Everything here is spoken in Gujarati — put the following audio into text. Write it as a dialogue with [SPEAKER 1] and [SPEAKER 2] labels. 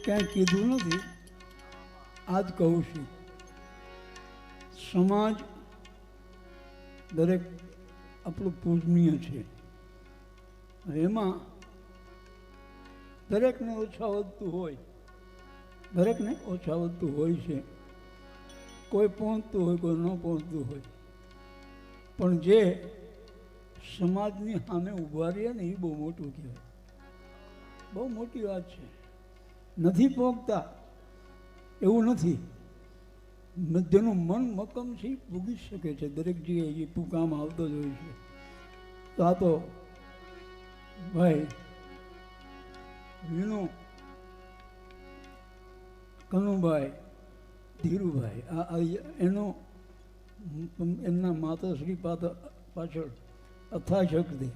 [SPEAKER 1] ક્યાંય કીધું નથી, આજ કહું છું. સમાજ દરેક આપણું પૂજનીય છે. એમાં દરેકને ઓછા વધતું હોય, દરેકને ઓછા વધતું હોય છે. કોઈ પહોંચતું હોય, કોઈ ન પહોંચતું હોય, પણ જે સમાજની સામે ઊભા રહીએ ને એ બહુ મોટું કહેવાય. બહુ મોટી વાત છે. નથી પહોંચતા એવું નથી. જેનું મન મક્કમ છે એ ભૂગી શકે છે. દરેક જગ્યાએ એ કામ આવતો જ હોય છે. તો આ તો ભાઈ વીણુ, કનુભાઈ, ધીરુભાઈ, એનો એમના માતાશ્રી પાછળ અથાગ શક્તિ.